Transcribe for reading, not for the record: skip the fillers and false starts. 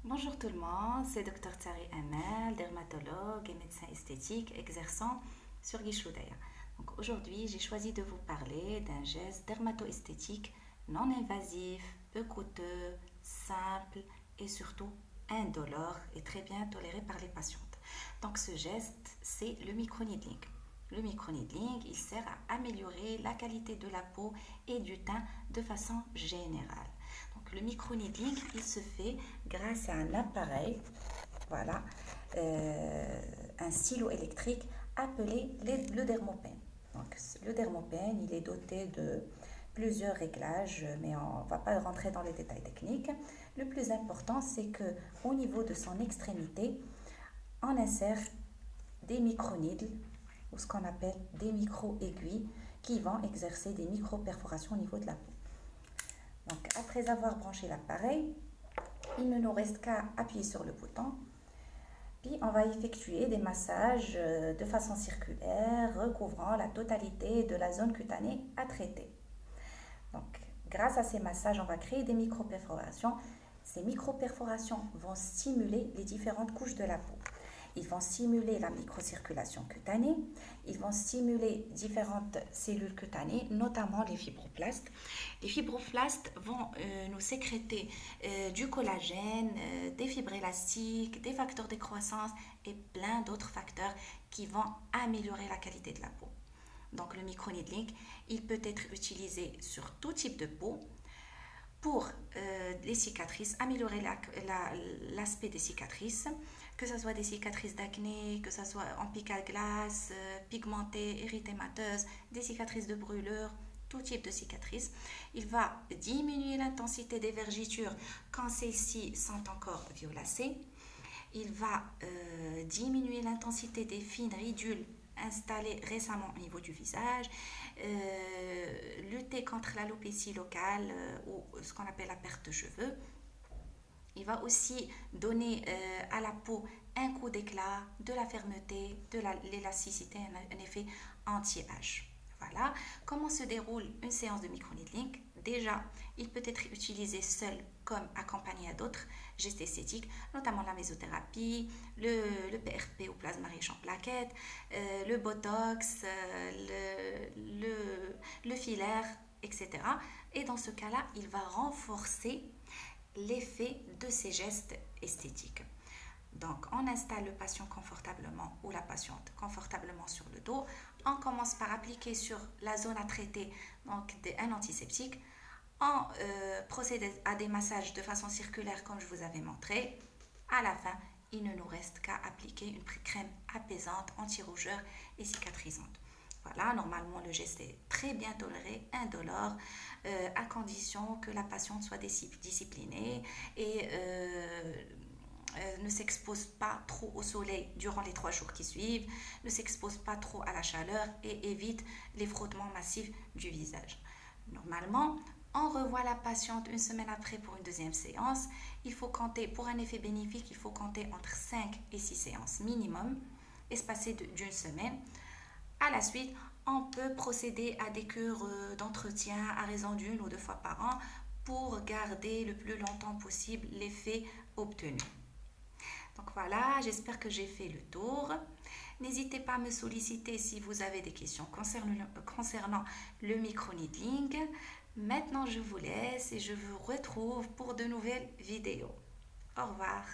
Bonjour tout le monde, c'est Dr Tari Amel, dermatologue et médecin esthétique exerçant sur Guichoudaïa. Donc aujourd'hui, j'ai choisi de vous parler d'un geste dermato-esthétique non invasif, peu coûteux, simple et surtout indolore et très bien toléré par les patientes. Donc ce geste, c'est le microneedling. Le microneedling, il sert à améliorer la qualité de la peau et du teint de façon générale. Donc le microneedling, il se fait grâce à un appareil, voilà, un stylo électrique appelé le dermopène. Donc le dermopène, il est doté de plusieurs réglages, mais on ne va pas rentrer dans les détails techniques. Le plus important, c'est que au niveau de son extrémité, on insère des microneedles ou ce qu'on appelle des micro-aiguilles qui vont exercer des micro-perforations au niveau de la peau. Donc après avoir branché l'appareil, il ne nous reste qu'à appuyer sur le bouton. Puis on va effectuer des massages de façon circulaire, recouvrant la totalité de la zone cutanée à traiter. Donc grâce à ces massages, on va créer des micro-perforations. Ces micro-perforations vont stimuler les différentes couches de la peau. Ils vont stimuler la microcirculation cutanée, ils vont stimuler différentes cellules cutanées, notamment les fibroblastes. Les fibroblastes vont nous sécréter du collagène, des fibres élastiques, des facteurs de croissance et plein d'autres facteurs qui vont améliorer la qualité de la peau. Donc le microneedling, il peut être utilisé sur tout type de peau, pour les cicatrices, améliorer l'aspect des cicatrices, que ce soit des cicatrices d'acné, que ce soit en pic à glace, pigmentées, érythémateuses, des cicatrices de brûlure, tout type de cicatrices. Il va diminuer l'intensité des vergetures quand celles-ci sont encore violacées. Il va diminuer l'intensité des fines ridules installées récemment au niveau du visage, lutter contre l'alopécie locale ou ce qu'on appelle la perte de cheveux. Il va aussi donner à la peau un coup d'éclat, de la fermeté, de l'élasticité, un effet anti-âge. Voilà comment se déroule une séance de microneedling. Déjà, il peut être utilisé seul comme accompagné à d'autres gestes esthétiques, notamment la mésothérapie, le PRP ou plasma riche en plaquettes, le botox, le filaire, etc. Et dans ce cas-là, il va renforcer l'effet de ces gestes esthétiques. Donc, on installe le patient confortablement ou la patiente confortablement sur le dos. On commence par appliquer sur la zone à traiter donc un antiseptique. On procède à des massages de façon circulaire comme je vous avais montré. À la fin, il ne nous reste qu'à appliquer une crème apaisante, anti-rougeur et cicatrisante. Voilà, normalement le geste est très bien toléré, indolore, à condition que la patiente soit disciplinée et ne s'expose pas trop au soleil durant les 3 jours qui suivent, ne s'expose pas trop à la chaleur et évite les frottements massifs du visage. Normalement, on revoit la patiente une semaine après pour une deuxième séance. Il faut compter, pour un effet bénéfique, il faut compter entre 5 et 6 séances minimum, espacées d'une semaine. À la suite, on peut procéder à des cures d'entretien à raison d'1 ou 2 fois par an pour garder le plus longtemps possible l'effet obtenu. Donc voilà, j'espère que j'ai fait le tour. N'hésitez pas à me solliciter si vous avez des questions concernant le microneedling. Maintenant, je vous laisse et je vous retrouve pour de nouvelles vidéos. Au revoir.